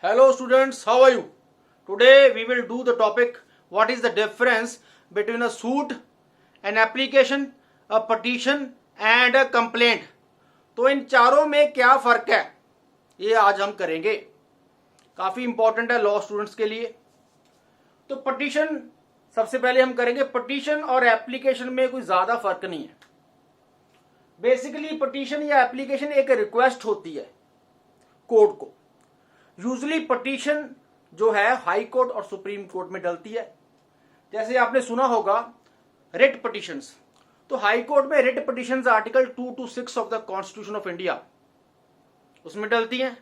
Hello students, how are you? Today we will do the topic what is the difference between a suit, an application, a petition and a complaint. तो इन चारों में क्या फर्क है ये आज हम करेंगे। काफी इंपॉर्टेंट है लॉ स्टूडेंट्स के लिए। तो पटिशन सबसे पहले हम करेंगे। पटिशन और एप्लीकेशन में कोई ज्यादा फर्क नहीं है। बेसिकली पटिशन या एप्लीकेशन एक रिक्वेस्ट होती है कोर्ट को। यूजली पटिशन जो है हाई कोर्ट और सुप्रीम कोर्ट में डलती है। जैसे आपने सुना होगा रिट पटिशंस, तो हाई कोर्ट में writ petitions article 2 to 6 of the constitution of India उसमें डलती हैं,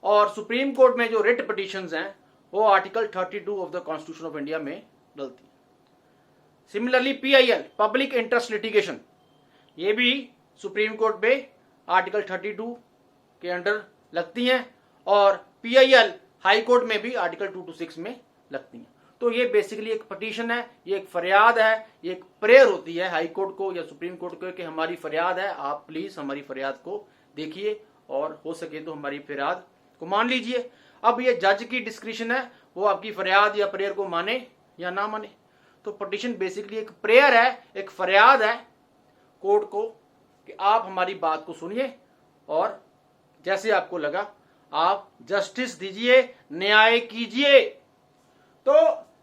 और सुप्रीम कोर्ट में जो रिट पटिशंस हैं वो article 32 of the constitution of India में डलती है। Similarly PIL public interest litigation, ये भी सुप्रीम कोर्ट में आर्टिकल 32 के अंडर लगती हैं, और पीआईएल हाई कोर्ट में भी आर्टिकल 2 to 6 में लगती हैं। तो ये बेसिकली एक पटिशन है, ये एक फरियाद है, ये एक प्रेयर होती है हाई कोर्ट को या सुप्रीम कोर्ट को कि हमारी फरियाद है, आप प्लीज हमारी फरियाद को देखिए और हो सके तो हमारी फरियाद को मान लीजिए। अब ये जज की डिस्क्रिप्शन है, वो आपकी फरियाद या प्रेयर को माने या ना माने। तो पटिशन बेसिकली एक प्रेयर है, एक फरियाद है कोर्ट को कि आप हमारी बात को सुनिए और जैसे आपको लगा आप जस्टिस दीजिए, न्याय कीजिए। तो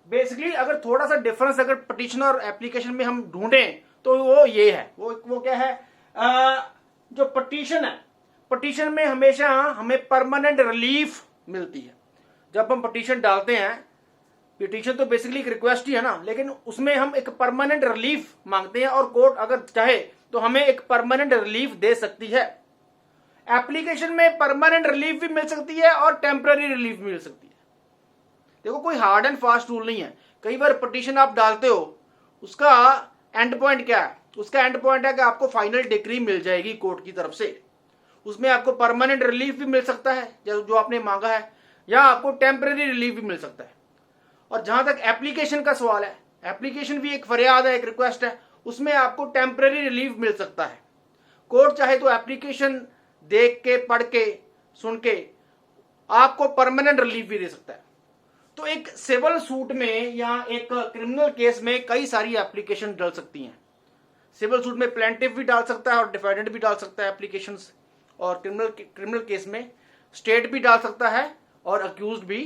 बेसिकली अगर थोड़ा सा डिफरेंस अगर पटिशन और एप्लीकेशन में हम ढूंढें तो वो ये है, वो क्या है, जो पटिशन है, पटिशन में हमेशा हमें परमानेंट रिलीफ मिलती है। जब हम पटिशन डालते हैं, पिटीशन तो बेसिकली एक रिक्वेस्ट ही है ना, लेकिन उसमें हम एक परमानेंट रिलीफ मांगते हैं और कोर्ट अगर चाहे तो हमें एक परमानेंट रिलीफ दे सकती है। एप्लीकेशन में परमानेंट रिलीफ भी मिल सकती है और टेम्पररी रिलीफ भी मिल सकती है। देखो कोई हार्ड एंड फास्ट रूल नहीं है। कई बार पिटीशन आप डालते हो, उसका एंड पॉइंट क्या है? उसका एंड पॉइंट है कि आपको फाइनल डिक्री मिल जाएगी कोर्ट की तरफ से। उसमें आपको परमानेंट रिलीफ भी मिल सकता है जो आपने मांगा है, या आपको टेम्पररी रिलीफ भी मिल सकता है। और जहां तक एप्लीकेशन का सवाल है, एप्लीकेशन भी एक फरियाद है, एक रिक्वेस्ट है, उसमें आपको टेम्पररी रिलीफ मिल सकता है। कोर्ट चाहे तो एप्लीकेशन देख के, पढ़ के, सुन के आपको परमानेंट रिलीफ भी दे सकता है। तो एक सिविल सूट में या एक क्रिमिनल केस में कई सारी एप्लीकेशन डाल सकती हैं। सिविल सूट में प्लेंटिफ भी डाल सकता है और डिफेंडेंट भी डाल सकता है एप्लीकेशंस, और क्रिमिनल केस में स्टेट भी डाल सकता है और अक्यूज्ड भी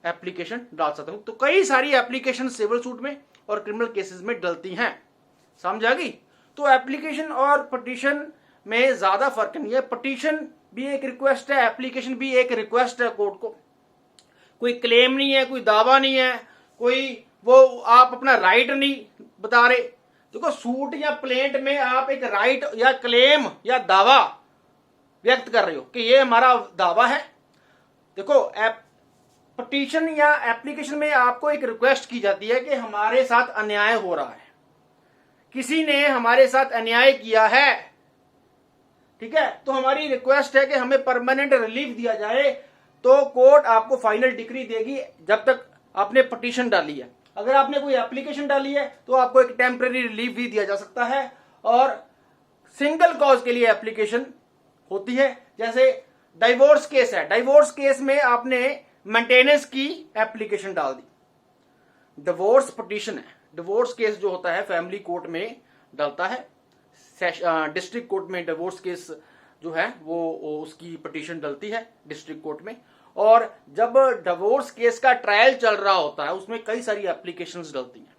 एप्लीकेशन डाल सकता है। तो कई सारी एप्लीकेशन सिविल सूट में और क्रिमिनल केसेस में डलती हैं। समझ आ गई? तो एप्लीकेशन और पटिशन में ज्यादा फर्क नहीं है। पटिशन भी एक रिक्वेस्ट है, एप्लीकेशन भी एक रिक्वेस्ट है कोर्ट को। कोई क्लेम नहीं है, कोई दावा नहीं है, कोई वो आप अपना राइट नहीं बता रहे। देखो सूट या प्लेंट में आप एक राइट या क्लेम या दावा व्यक्त कर रहे हो कि ये हमारा दावा है। देखो पटिशन या एप्लीकेशन में आपको एक रिक्वेस्ट की जाती है कि हमारे साथ अन्याय हो रहा है, किसी ने हमारे साथ अन्याय किया है, ठीक है, तो हमारी रिक्वेस्ट है कि हमें परमानेंट रिलीफ दिया जाए। तो कोर्ट आपको फाइनल डिक्री देगी जब तक आपने पटिशन डाली है। अगर आपने कोई एप्लीकेशन डाली है तो आपको एक टेम्पररी रिलीफ भी दिया जा सकता है, और सिंगल कॉज के लिए एप्लीकेशन होती है। जैसे डाइवोर्स केस है, डाइवोर्स केस में आपने मेंटेनेंस की एप्लीकेशन डाल दी, डिवोर्स पटिशन है। डिवोर्स केस जो होता है फैमिली कोर्ट में डलता है, डिस्ट्रिक्ट कोर्ट में डिवोर्स केस जो है वो उसकी पिटीशन डलती है डिस्ट्रिक्ट कोर्ट में। और जब डिवोर्स केस का ट्रायल चल रहा होता है उसमें कई सारी एप्लीकेशंस डलती हैं।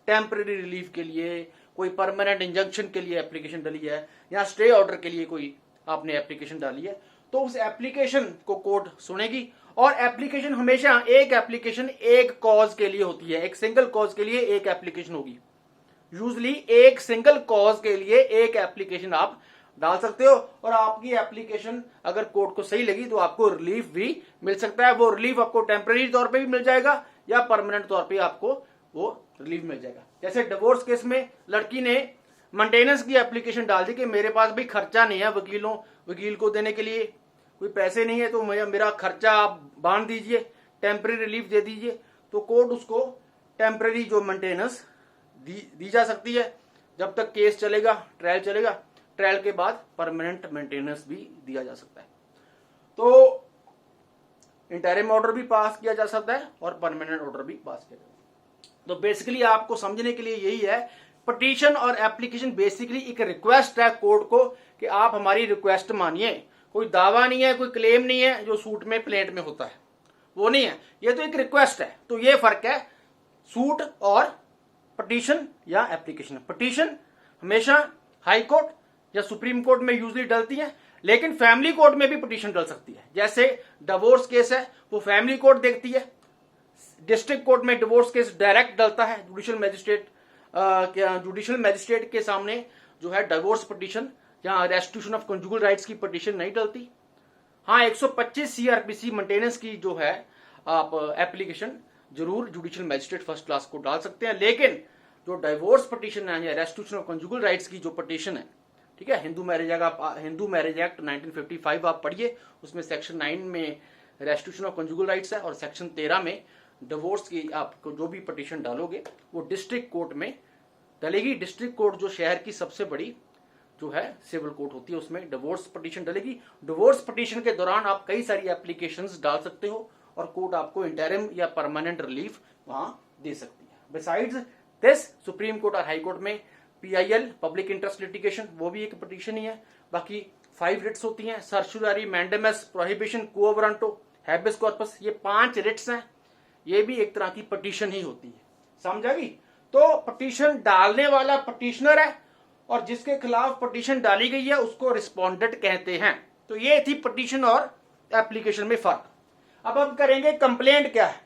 टेम्पररी रिलीफ के लिए, कोई परमानेंट इंजंक्शन के लिए एप्लीकेशन डली है, या स्टे ऑर्डर के लिए कोई आपने एप्लीकेशन डाली है, तो उस एप्लीकेशन को कोर्ट सुनेगी। और एप्लीकेशन हमेशा एक एप्लीकेशन एक कॉज के लिए होती है, एक सिंगल कॉज के लिए एक एप्लीकेशन होगी। यूजली एक सिंगल कॉज के लिए एक एप्लीकेशन आप डाल सकते हो, और आपकी एप्लीकेशन अगर कोर्ट को सही लगी तो आपको रिलीफ भी मिल सकता है। वो रिलीफ आपको टेम्पररी तौर पे भी मिल जाएगा या परमानेंट तौर पे आपको वो रिलीफ मिल जाएगा। जैसे डिवोर्स केस में लड़की ने मेंटेनेंस की एप्लीकेशन डाल दी कि मेरे पास भी खर्चा नहीं है, वकील को देने के लिए कोई पैसे नहीं है, तो मेरा खर्चा आप बांध दीजिए, टेम्पररी रिलीफ दे दीजिए। तो कोर्ट उसको टेम्पररी जो मेंटेनेंस दी जा सकती है जब तक केस चलेगा, ट्रायल चलेगा। ट्रायल के बाद परमानेंट मेंटेनेंस भी दिया जा सकता है। तो इंटरिम ऑर्डर भी पास किया जा सकता है और परमानेंट ऑर्डर भी पास किया जा सकता है। तो बेसिकली आपको समझने के लिए यही है, पिटीशन और एप्लीकेशन बेसिकली एक रिक्वेस्ट है कोर्ट को कि आप हमारी रिक्वेस्ट मानिए। कोई दावा नहीं है, कोई क्लेम नहीं है जो सूट में प्लेंट में होता है, वो नहीं है, ये तो एक रिक्वेस्ट है। तो ये फर्क है सूट और पिटीशन या एप्लीकेशन। पिटीशन हमेशा हाई कोर्ट या सुप्रीम कोर्ट में यूजली डलती है, लेकिन फैमिली कोर्ट में भी पिटीशन डल सकती है। जैसे डिवोर्स केस है वो फैमिली कोर्ट देखती है, डिस्ट्रिक्ट कोर्ट में डिवोर्स केस डायरेक्ट डलता है जुडिशियल मैजिस्ट्रेट के सामने जो है डिवोर्स पिटीशन, जहां रेस्टिट्यूशन ऑफ कंजुगल राइट्स की पिटीशन नहीं डलती। हाँ, 125 सीआरपीसी मेंटेनेंस की जो है आप एप्लीकेशन जरूर जुडिशियल मैजिस्ट्रेट फर्स्ट क्लास को डाल सकते हैं, लेकिन जो डिवोर्स पिटीशन है या रेस्टिट्यूशन ऑफ कंजुगल राइट्स की जो पिटीशन है, ठीक है, हिंदू मैरिज एक्ट 1955 आप पढ़िए, उसमें सेक्शन 9 में रेस्टिट्यूशन ऑफ कंजुगल राइट्स है और सेक्शन 13 में डिवोर्स की आपको जो भी पिटीशन डालोगे वो डिस्ट्रिक्ट कोर्ट में डलेगी। डिस्ट्रिक्ट कोर्ट जो शहर की सबसे बड़ी जो है सिविल कोर्ट होती है, उसमें डिवोर्स पिटीशन डलेगी। डिवोर्स पिटीशन के दौरान आप कई सारी एप्लीकेशंस डाल सकते हो और कोर्ट आपको इंटरिम या परमानेंट रिलीफ वहां दे सकती है। बिसाइड्स दिस सुप्रीम कोर्ट और हाई कोर्ट में पीआईएल पब्लिक इंटरेस्ट लिटिगेशन वो भी एक पिटीशन ही है। बाकी 5 रिट्स होती हैं, सर्चुलरी, मैंडेमस, प्रोहिबिशन, क्वो वारंटो, हैबियस कॉर्पस, ये 5 रिट्स हैं, ये भी एक तरह की पिटीशन ही होती है। समझा? तो पिटीशन डालने वाला पिटीशनर है और जिसके खिलाफ पिटीशन डाली गई है उसको रिस्पोंडेंट कहते हैं। तो ये थी पिटीशन और एप्लीकेशन में फर्क। अब हम करेंगे कंप्लेंट क्या है।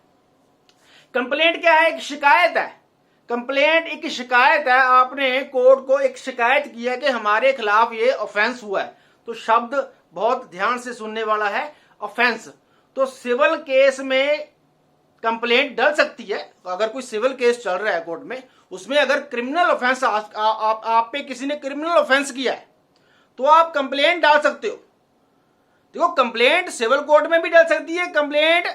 कंप्लेंट क्या है? एक शिकायत है। कंप्लेंट एक शिकायत है, आपने कोर्ट को एक शिकायत की है कि हमारे खिलाफ ये ऑफेंस हुआ है। तो शब्द बहुत ध्यान से सुनने वाला है, ऑफेंस। तो सिविल केस में कंप्लेंट डल सकती है। अगर कोई सिविल केस चल रहा है कोर्ट में, उसमें अगर क्रिमिनल ऑफेंस आप पे किसी ने क्रिमिनल ऑफेंस किया है तो आप कंप्लेंट डाल सकते हो। देखो, कंप्लेंट सिविल कोर्ट में भी डल सकती है, कंप्लेंट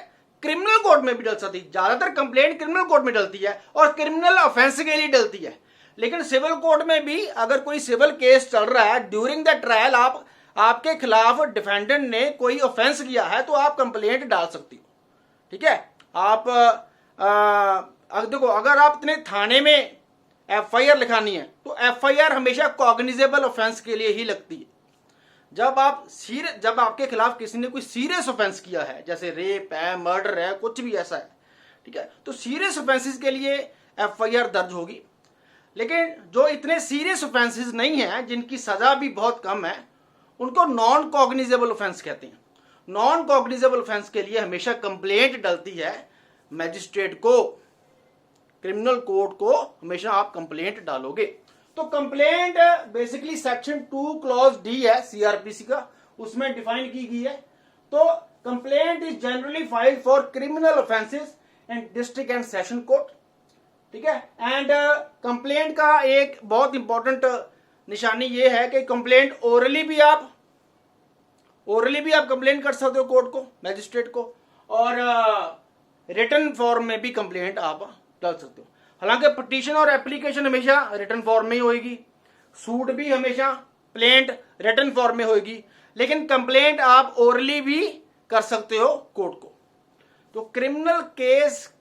क्रिमिनल कोर्ट में भी डल सकती है। ज्यादातर कंप्लेंट क्रिमिनल कोर्ट में डलती है और क्रिमिनल ऑफेंस के लिए डलती है। लेकिन सिविल कोर्ट में भी अगर कोई सिविल केस चल रहा है, ड्यूरिंग द ट्रायल आपके खिलाफ डिफेंडेंट ने कोई ऑफेंस किया है तो आप कंप्लेंट डाल सकती हो। ठीक है, आप देखो, अगर आप इतने थाने में एफआईआर लिखानी है तो एफआईआर हमेशा कॉग्निजेबल ऑफेंस के लिए ही लगती है। जब आपके खिलाफ किसी ने कोई सीरियस ऑफेंस किया है, जैसे रेप है, मर्डर है, कुछ भी ऐसा है, ठीक है, तो सीरियस ऑफेंसेस के लिए एफआईआर दर्ज होगी। लेकिन जो इतने सीरियस ऑफेंसेस नहीं है, जिनकी सजा भी बहुत कम है, उनको नॉन कॉग्निजेबल ऑफेंस कहते हैं। नॉन कॉग्निजेबल ऑफेंस के लिए हमेशा कंप्लेंट डलती है मैजिस्ट्रेट को, क्रिमिनल कोर्ट को हमेशा आप कंप्लेंट डालोगे। तो complaint basically section 2 clause D है सीआरपीसी का, उसमें डिफाइन की गई है। तो complaint is generally filed for criminal offences in district and session court. ठीक है, एंड कंप्लेंट का एक बहुत इंपॉर्टेंट निशानी ये है कि कंप्लेंट ओरली भी आप कंप्लेंट कर सकते हो कोर्ट को, मैजिस्ट्रेट को, और रिटन फॉर्म में भी कंप्लेंट आप डाल सकते हो। हालांकि पिटीशन और एप्लीकेशन हमेशा रिटन फॉर्म में ही होगी, सूट भी हमेशा प्लेंट रिटन फॉर्म में होगी, लेकिन कंप्लेंट आप ओरली भी कर सकते हो कोर्ट को। तो क्रिमिनल केस,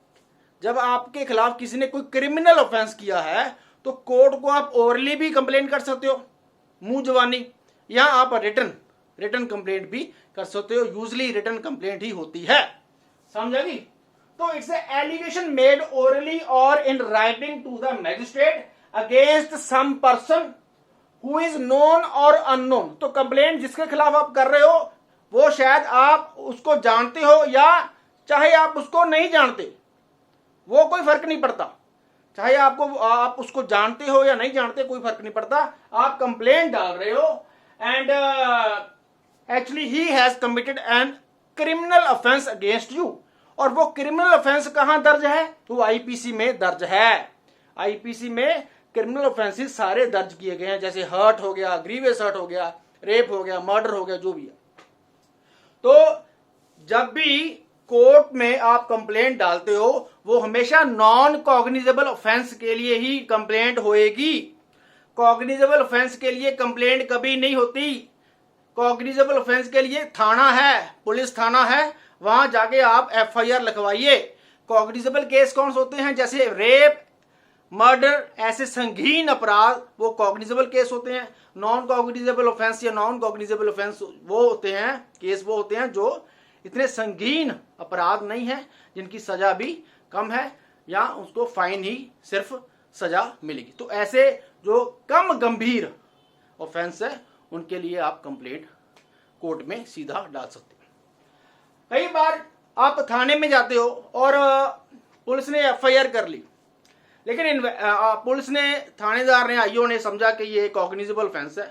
जब आपके खिलाफ किसी ने कोई क्रिमिनल ऑफेंस किया है तो कोर्ट को आप ओरली भी कंप्लेंट कर सकते हो, मुंह जवानी, या आप रिटन कंप्लेंट भी कर सकते हो। यूजली रिटन कंप्लेंट ही होती है। समझेगी? तो it's allegation made orally or in writing to the magistrate against some person who is known or unknown. तो कंप्लेंट जिसके खिलाफ आप कर रहे हो वो शायद आप उसको जानते हो या चाहे आप उसको नहीं जानते, वो कोई फर्क नहीं पड़ता। चाहे आप उसको जानते हो या नहीं जानते, कोई फर्क नहीं पड़ता। आप कंप्लेंट डाल रहे हो and actually he has committed an criminal offence against you. और वो क्रिमिनल ऑफेंस कहां दर्ज है? वो आईपीसी में दर्ज है। आईपीसी में क्रिमिनल ऑफेंसेस सारे दर्ज किए गए हैं, जैसे हर्ट हो गया, ग्रीवियस हर्ट हो गया, रेप हो गया, मर्डर हो गया, जो भी है। तो जब भी कोर्ट में आप कंप्लेंट डालते हो वो हमेशा नॉन कॉग्निजेबल ऑफेंस के लिए ही कंप्लेंट होएगी। कॉग्निजेबल ऑफेंस के लिए कंप्लेंट कभी नहीं होती। कॉग्निजेबल ऑफेंस के लिए थाना है, पुलिस थाना है, वहां जाके आप FIR लिखवाइए। कॉग्निजेबल केस कौन से होते हैं? जैसे रेप, मर्डर, ऐसे संगीन अपराध वो कॉग्निजेबल केस होते हैं। नॉन कॉग्निजेबल ऑफेंस या नॉन कॉग्निजेबल ऑफेंस वो होते हैं, केस वो होते हैं जो इतने संगीन अपराध नहीं है, जिनकी सजा भी कम है या उसको फाइन ही सिर्फ सजा मिलेगी। तो ऐसे जो कम गंभीर ऑफेंस है उनके लिए आप कंप्लेंट कोर्ट में सीधा डाल सकते हैं। कई बार आप थाने में जाते हो और पुलिस ने FIR कर ली, लेकिन पुलिस ने, थानेदार ने, आईओ ने समझा कि ये कॉग्निजेबल ऑफेंस है,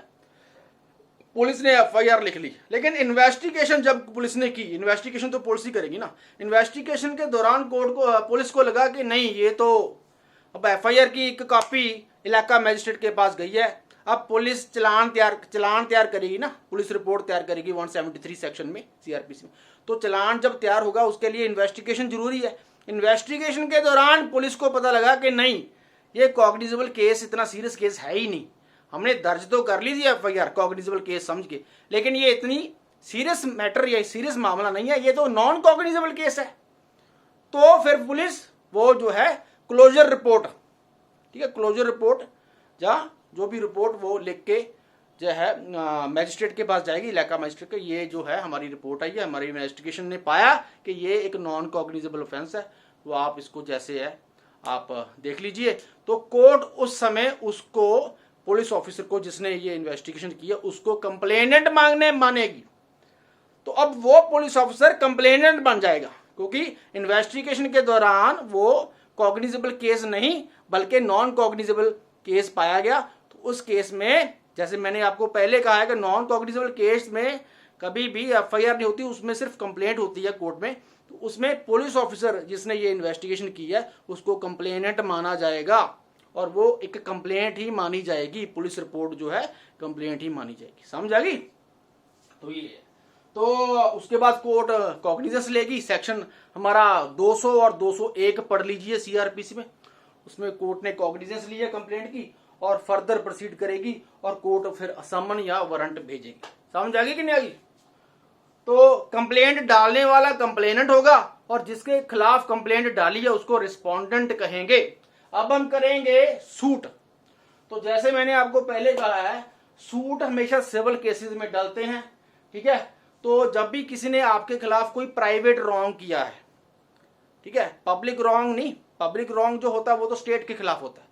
पुलिस ने FIR लिख ली। लेकिन इन्वेस्टिगेशन जब पुलिस ने की, इन्वेस्टिगेशन तो पुलिस ही करेगी ना, इन्वेस्टिगेशन के दौरान कोर्ट को, पुलिस को लगा कि नहीं ये तो अब FIR की एक कॉपी इलाका मजिस्ट्रेट के पास गई है, अब पुलिस चलान तैयार करेगी ना, पुलिस रिपोर्ट तैयार करेगी 173 सेक्शन में CRPC में। तो चलान जब तैयार होगा उसके लिए इन्वेस्टिगेशन जरूरी है। इन्वेस्टिगेशन के दौरान पुलिस को पता लगा कि नहीं ये कॉग्निजेबल केस इतना सीरियस केस है ही नहीं, हमने दर्ज तो कर ली थी FIR कॉग्निजेबल केस समझ के, लेकिन ये इतनी सीरियस मैटर या सीरियस मामला नहीं है, ये तो नॉन कॉग्निजेबल केस है। तो फिर पुलिस वो जो है क्लोजर रिपोर्ट, ठीक है, क्लोजर रिपोर्ट जहाँ जो भी रिपोर्ट वो लिख के जो है मजिस्ट्रेट के पास जाएगी, इलाका मजिस्ट्रेट के, ये जो है हमारी रिपोर्ट आई है, हमारी इन्वेस्टिगेशन ने पाया कि ये एक नॉन कॉग्निजेबल ऑफेंस है, तो आप इसको जैसे है आप देख लीजिए। तो कोर्ट उस समय उसको, पुलिस ऑफिसर को जिसने ये इन्वेस्टिगेशन किया, उसको कंप्लेनेंट मानेगी। तो अब वो पुलिस ऑफिसर कंप्लेनेंट बन जाएगा, क्योंकि इन्वेस्टिगेशन के दौरान वो कॉग्निजेबल केस नहीं बल्कि नॉन कॉग्निजेबल केस पाया गया। तो उस केस में, जैसे मैंने आपको पहले कहा है कि नॉन कॉग्निजेबल केस में कभी भी FIR नहीं होती, उसमें सिर्फ कंप्लेंट होती है कोर्ट में। तो उसमें पुलिस ऑफिसर जिसने ये इन्वेस्टिगेशन की है उसको कंप्लेनेंट माना जाएगा, और वो एक कंप्लेंट ही मानी जाएगी, पुलिस रिपोर्ट जो है कंप्लेंट ही मानी जाएगी। समझ आ गई? तो ये है। तो उसके बाद कोर्ट कॉग्निजेंस लेगी। सेक्शन हमारा 200 और 201 पढ़ लीजिए CRPC में, उसमें कोर्ट ने कॉग्निजेंस ली है कंप्लेंट की और फर्दर प्रोसीड करेगी और कोर्ट फिर समन या वारंट भेजेगी। समझ आ गई कि नहीं आ गई? तो कंप्लेंट डालने वाला कंप्लेनेंट होगा और जिसके खिलाफ कंप्लेंट डाली है उसको रिस्पोंडेंट कहेंगे। अब हम करेंगे सूट। तो जैसे मैंने आपको पहले कहा है, सूट हमेशा सिविल केसेस में डालते हैं, ठीक है। तो जब भी किसी ने आपके खिलाफ कोई प्राइवेट रॉन्ग किया है, ठीक है, पब्लिक रॉन्ग नहीं, पब्लिक रॉन्ग जो होता है वो तो स्टेट के खिलाफ होता है।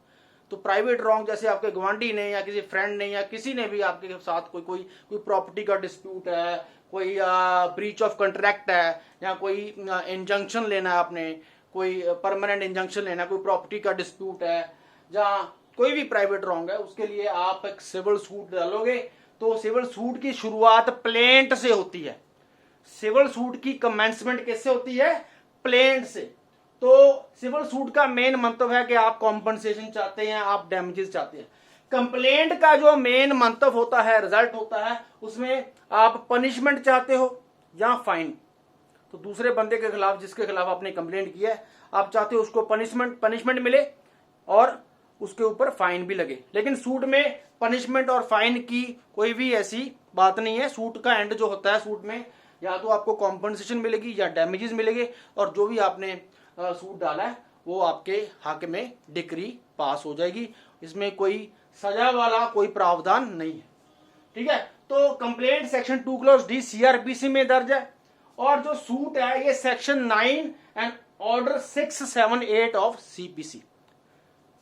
तो प्राइवेट रॉन्ग जैसे आपके गवांडी ने या किसी फ्रेंड ने या किसी ने भी आपके साथ कोई प्रॉपर्टी का डिस्प्यूट है, कोई ब्रीच ऑफ कॉन्ट्रैक्ट है, या कोई इंजंक्शन लेना है आपने, कोई परमानेंट इंजंक्शन लेना है, कोई प्रॉपर्टी का डिस्प्यूट है, जहां कोई भी प्राइवेट रॉन्ग है, उसके लिए आप एक सिविल सूट डालोगे। तो सिविल सूट की शुरुआत प्लेंट से होती है। सिविल सूट की कमेंसमेंट किससे होती है? प्लेंट से। तो सिविल सूट का मेन मंतव्य है कि आप कॉम्पनसेशन चाहते हैं, आप डैमेजेस चाहते हैं। कंप्लेंट का जो मेन मंतव्य होता है, रिजल्ट होता है, उसमें आप पनिशमेंट चाहते हो या फाइन। तो दूसरे बंदे के खिलाफ, जिसके खिलाफ आपने कंप्लेंट किया है, आप चाहते हो उसको पनिशमेंट मिले और उसके ऊपर फाइन भी लगे। लेकिन सूट में पनिशमेंट और फाइन की कोई भी ऐसी बात नहीं है। सूट का एंड जो होता है, सूट में या तो आपको कॉम्पनसेशन मिलेगी या डैमेजेस मिलेंगे, और जो भी आपने सूट डाला है वो आपके हक में डिक्री पास हो जाएगी। इसमें कोई सजा वाला कोई प्रावधान नहीं है, ठीक है। तो complaint section 2 clause D CRPC में दर्ज है, और जो सूट है ये section 9 and order 678 of CPC।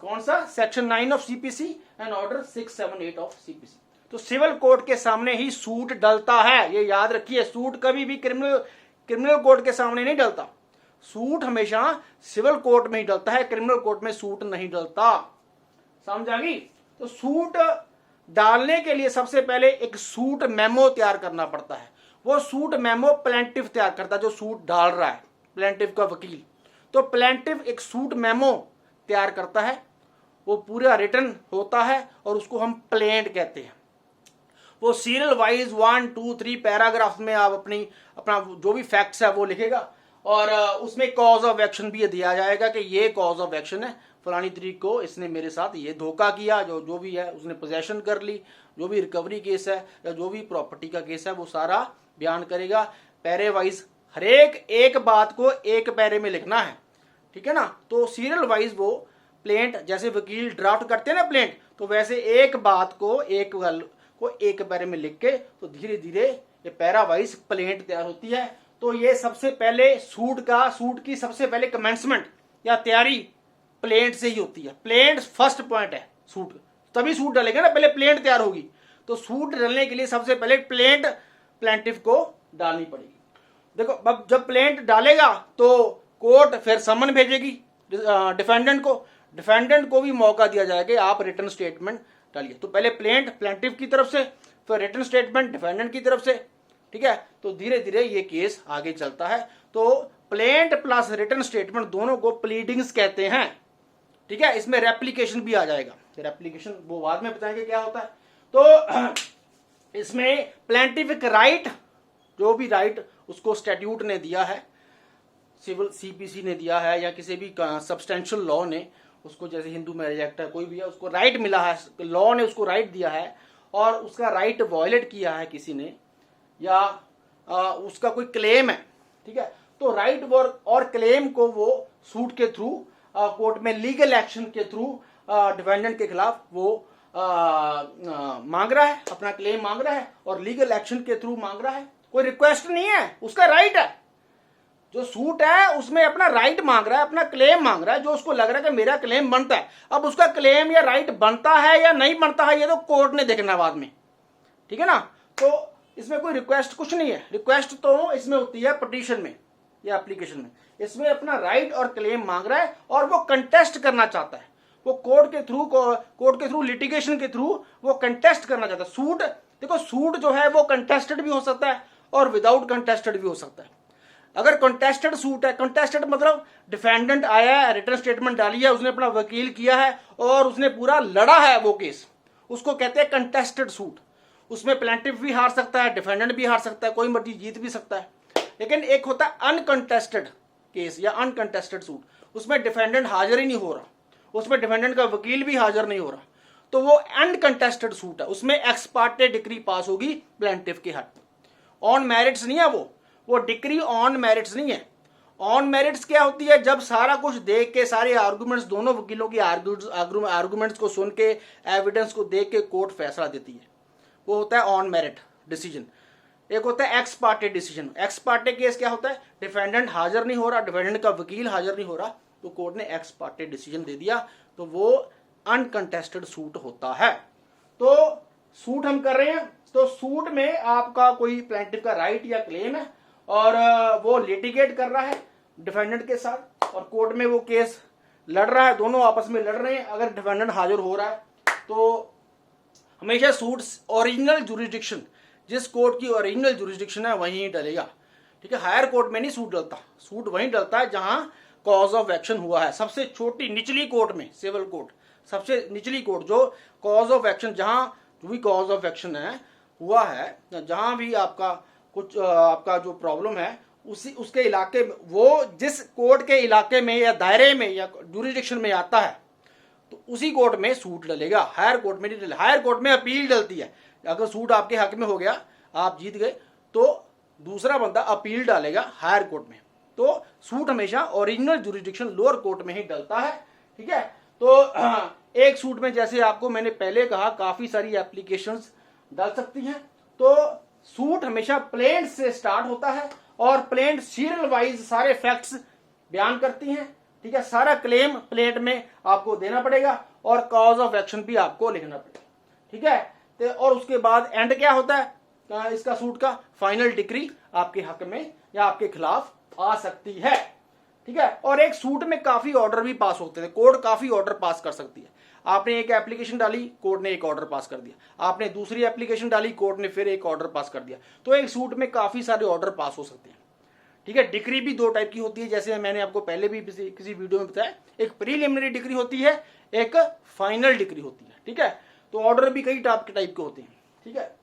कौन सा? Section 9 of CPC and order 678 of CPC। तो सिविल कोर्ट के सामने ही सूट डलता है, ये याद रखिए। सूट कभी भी क्रिमिनल कोर्ट के सामने नहीं डलता। सूट हमेशा सिविल कोर्ट में ही डलता है, क्रिमिनल कोर्ट में सूट नहीं डलता। समझ आ गई? तो सूट डालने के लिए सबसे पहले एक सूट मेमो तैयार करना पड़ता है। वो सूट मेमो प्लेंटिफ तैयार करता है, जो सूट डाल रहा है, प्लेंटिफ का वकील। तो प्लेंटिफ एक सूट मेमो तैयार करता है, वो पूरा रिटर्न होता है और उसको हम प्लेंट कहते हैं। वो सीरियल वाइज 1, 2, 3 पैराग्राफ में आप अपना जो भी फैक्ट्स है वो लिखेगा, और उसमें कॉज ऑफ एक्शन भी दिया जाएगा कि ये कॉज ऑफ एक्शन है, फलानी तरीक को इसने मेरे साथ ये धोखा किया, जो भी है उसने पोजेशन कर ली, जो भी रिकवरी केस है या जो भी प्रॉपर्टी का केस है वो सारा बयान करेगा। पैरे वाइज हर एक बात को एक पैरे में लिखना है, ठीक है ना। तो सीरियल वाइज वो प्लेंट, जैसे वकील ड्राफ्ट करते हैं ना प्लेंट, तो वैसे एक बात को एक पैरे में लिख के तो धीरे धीरे ये पैरा वाइज प्लेंट तैयार होती है। तो ये सबसे पहले सूट की सबसे पहले कमेंसमेंट या तैयारी प्लेंट से ही होती है। प्लेंट फर्स्ट पॉइंट है सूट, तभी सूट डालेंगे ना, पहले प्लेंट तैयार होगी। तो सूट डालने के लिए सबसे पहले प्लेंट प्लेंटिफ को डालनी पड़ेगी। देखो अब जब प्लेंट डालेगा तो कोर्ट फिर समन भेजेगी डिफेंडेंट को भी मौका दिया जाएगा कि आप रिटर्न स्टेटमेंट डालिए। तो पहले प्लेंट प्लेंटिफ की तरफ से, फिर रिटर्न स्टेटमेंट डिफेंडेंट की तरफ से, ठीक है। तो धीरे धीरे ये केस आगे चलता है। तो प्लेंट प्लस रिटर्न स्टेटमेंट दोनों को प्लीडिंग्स कहते हैं, ठीक है। इसमें रेप्लिकेशन भी आ जाएगा, रेप्लिकेशन वो बाद में बताएंगे क्या होता है। तो इसमें प्लेंटिफिक राइट, जो भी राइट उसको स्टैट्यूट ने दिया है, सिविल सीपीसी ने दिया है, या किसी भी सब्सटेंशियल लॉ ने उसको, जैसे हिंदू मैरिज एक्ट है कोई भी है, उसको राइट मिला है, लॉ ने उसको राइट दिया है और उसका राइट वायलेट किया है किसी ने, या उसका कोई क्लेम है, ठीक है। तो राइट और क्लेम को वो सूट के थ्रू, कोर्ट में लीगल एक्शन के थ्रू डिफेंडेंट के खिलाफ वो मांग रहा है, अपना क्लेम मांग रहा है और लीगल एक्शन के थ्रू मांग रहा है। कोई रिक्वेस्ट नहीं है, उसका राइट है। जो सूट है उसमें अपना राइट मांग रहा है, अपना क्लेम मांग रहा है, जो उसको लग रहा है कि मेरा क्लेम बनता है। अब उसका क्लेम या राइट बनता है या नहीं बनता है ये तो कोर्ट ने देखना बाद में, ठीक है ना। तो इसमें कोई रिक्वेस्ट कुछ नहीं है। रिक्वेस्ट तो इसमें होती है पिटीशन में या एप्लीकेशन में। इसमें अपना राइट और क्लेम मांग रहा है और वो कंटेस्ट करना चाहता है, वो कोर्ट के थ्रू लिटिगेशन के थ्रू वो कंटेस्ट करना चाहता है। सूट, देखो सूट जो है वो कंटेस्टेड भी हो सकता है और विदाउट कंटेस्टेड भी हो सकता है। अगर कंटेस्टेड सूट है, कंटेस्टेड मतलब डिफेंडेंट आया है, रिटर्न स्टेटमेंट डाली है, उसने अपना वकील किया है और उसने पूरा लड़ा है वो केस, उसको कहते हैं कंटेस्टेड सूट। उसमें प्लेंटिफ भी हार सकता है, डिफेंडेंट भी हार सकता है, कोई मर्जी जीत भी सकता है। लेकिन एक होता है अनकंटेस्टेड केस या अनकंटेस्टेड सूट, उसमें डिफेंडेंट हाजिर ही नहीं हो रहा, उसमें डिफेंडेंट का वकील भी हाजिर नहीं हो रहा, तो वो अनकंटेस्टेड सूट है। उसमें एक्स पार्टे डिक्री पास होगी प्लेंटिफ के हक, ऑन मेरिट्स नहीं है वो डिक्री ऑन मेरिट्स नहीं है। ऑन मेरिट्स क्या होती है, जब सारा कुछ देख के, सारे आर्गूमेंट्स, दोनों वकीलों की आर्गूमेंट्स को सुन के, एविडेंस को देख के कोर्ट फैसला देती है, वो होता है ऑन मेरिट डिसीजन। एक होता है x Partey decision. X Partey case क्या होता है, डिफेंडेंट हाजिर नहीं हो रहा, डिफेंडेंट का वकील हाजिर नहीं हो रहा, तो कोर्ट ने एक्स पार्टे डिसीजन दे दिया, तो वो अनकंटेस्टेड सूट होता है। तो सूट हम कर रहे हैं, तो सूट में आपका कोई प्लेंटिफ का राइट या क्लेम है और वो लिटिगेट कर रहा है डिफेंडेंट के साथ और कोर्ट में वो केस लड़ रहा है, दोनों आपस में लड़ रहे हैं। अगर डिफेंडेंट हाजिर हो रहा है तो हमेशा सूट ओरिजिनल जुरिस्डिक्शन, जिस कोर्ट की ओरिजिनल जुरिस्डिक्शन है वहीं डलेगा, ठीक है। हायर कोर्ट में नहीं सूट डलता, सूट वहीं डलता है जहां कॉज ऑफ एक्शन हुआ है। सबसे छोटी निचली कोर्ट में, सिविल कोर्ट सबसे निचली कोर्ट, जो कॉज ऑफ एक्शन, जहां जो भी कॉज ऑफ एक्शन है हुआ है, जहां भी आपका कुछ आपका जो प्रॉब्लम है उसके इलाके में, वो जिस कोर्ट के इलाके में या दायरे में या जुरिस्डिक्शन में आता है, तो उसी कोर्ट में सूट डलेगा। हायर कोर्ट में नहीं डलेगा। हायर कोर्ट में अपील डलती है, अगर सूट आपके हक में हो गया, आप जीत गए, तो दूसरा बंदा अपील डालेगा हायर कोर्ट में। तो सूट हमेशा ओरिजिनल जुरिस्डिक्शन लोअर कोर्ट में ही डलता है, ठीक है। तो एक सूट में, जैसे आपको मैंने पहले कहा, काफी सारी एप्लीकेशंस डल सकती हैं। तो सूट हमेशा प्लेंट से स्टार्ट होता है और प्लेंट सीरियल वाइज सारे फैक्ट्स बयान करती हैं, ठीक है। सारा क्लेम प्लेंट में आपको देना पड़ेगा और कॉज ऑफ एक्शन भी आपको लिखना पड़ेगा, ठीक है। तो और उसके बाद एंड क्या होता है इसका सूट का, फाइनल डिक्री आपके हक में या आपके खिलाफ आ सकती है, ठीक है। और एक सूट में काफी ऑर्डर भी पास होते हैं, कोर्ट काफी ऑर्डर पास कर सकती है। आपने एक एप्लीकेशन डाली, कोर्ट ने एक ऑर्डर पास कर दिया, आपने दूसरी एप्लीकेशन डाली, कोर्ट ने फिर एक ऑर्डर पास कर दिया। तो एक सूट में काफी सारे ऑर्डर पास हो सकते हैं, ठीक है। डिक्री भी दो टाइप की होती है, जैसे मैंने आपको पहले भी किसी वीडियो में बताया, एक प्रीलिमिनरी डिक्री होती है, एक फाइनल डिक्री होती है, ठीक है। तो ऑर्डर भी कई टाइप के होते हैं, ठीक है।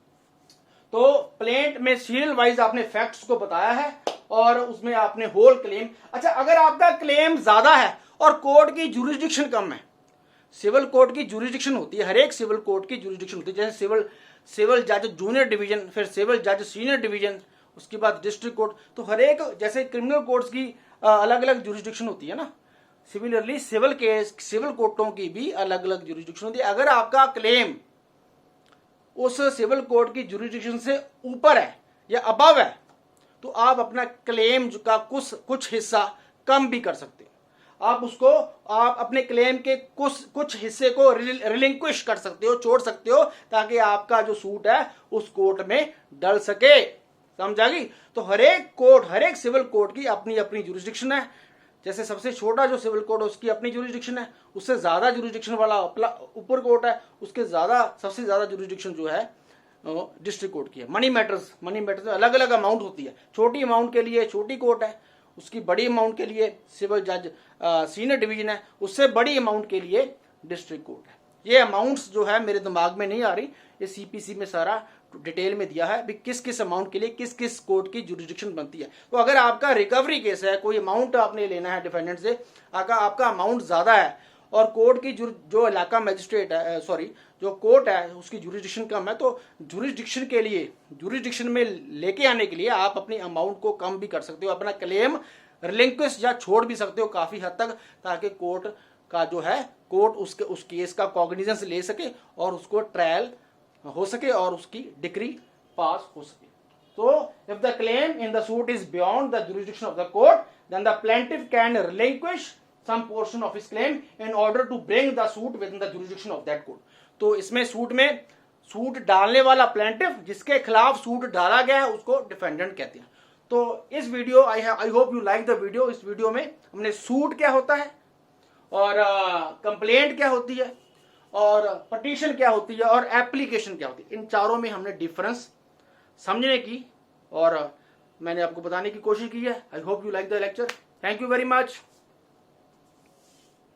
तो प्लेंट में सीरियल वाइज आपने फैक्ट्स को बताया है और उसमें आपने होल क्लेम। अच्छा, अगर आपका क्लेम ज्यादा है और कोर्ट की जुरिस्डिक्शन कम है, सिविल कोर्ट की जुरिस्डिक्शन होती है, हर एक सिविल कोर्ट की जुरिस्डिक्शन होती है, जैसे सिविल जज जूनियर डिवीजन, फिर सिविल जज सीनियर डिवीजन उसके बाद डिस्ट्रिक्ट कोर्ट। तो हर एक जैसे क्रिमिनल कोर्ट्स की अलग अलग जुरिस्डिक्शन होती है ना, सिमिलरली सिविल कोर्टों की भी अलग अलग जुरिस्डिक्शन होती है। अगर आपका क्लेम उस सिविल कोर्ट की जुरिस्डिक्शन से ऊपर है या अबव है तो आप अपना क्लेम का कुछ हिस्सा कम भी कर सकते हो। आप अपने क्लेम के कुछ हिस्से को रिलिंक्विश कर सकते हो, छोड़ सकते हो, ताकि आपका जो सूट है उस कोर्ट में डल सके। समझ आ गई? तो हर एक सिविल कोर्ट की अपनी अपनी जुरिस्डिक्शन है। जैसे सबसे छोटा जो सिविल कोर्ट है उसकी अपनी जुरिस्डिक्शन है, उससे ज्यादा जुरिस्डिक्शन वाला ऊपर कोर्ट है, उसके सबसे ज्यादा जुरिस्डिक्शन जो है डिस्ट्रिक्ट कोर्ट की है। मनी मैटर्स में अलग अलग अमाउंट होती है। छोटी अमाउंट के लिए छोटी कोर्ट है, उसकी बड़ी अमाउंट के लिए सिविल जज सीनियर डिवीजन है, उससे बड़ी अमाउंट के लिए डिस्ट्रिक्ट कोर्ट है। ये अमाउंट्स जो है मेरे दिमाग में नहीं आ रही, ये सीपीसी में सारा डिटेल में दिया है भी किस किस अमाउंट के लिए किस किस कोर्ट की जुरिस्डिक्शन बनती है। तो अगर आपका रिकवरी केस है, कोई अमाउंट आपने लेना है डिफेंडेंट से, आपका अमाउंट ज्यादा है और कोर्ट की जो इलाका मजिस्ट्रेट है, जो कोर्ट है उसकी जुरिस्डिक्शन कम है, तो जुरिस्डिक्शन में लेके आने के लिए आप अपनी अमाउंट को कम भी कर सकते हो, अपना क्लेम रिलिंक्विश या छोड़ भी सकते हो काफी हद तक, ताकि कोर्ट उस केस का कॉग्निजेंस ले सके और उसको ट्रायल हो सके और उसकी डिक्री पास हो सके। तो if the claim in the suit is beyond the jurisdiction of the court, then the plaintiff can relinquish some portion of his claim in order to bring the suit within the jurisdiction of that court। तो इसमें suit डालने वाला plaintiff, जिसके खिलाफ suit डाला गया है, उसको डिफेंडेंट कहते हैं। तो इस video I hope you like the video. इस वीडियो में हमने सूट क्या होता है और कंप्लेंट क्या होती है और पटिशन क्या होती है और एप्लीकेशन क्या होती है, इन चारों में हमने डिफरेंस समझने की और मैंने आपको बताने की कोशिश की है। I hope you like the lecture. Thank you very much.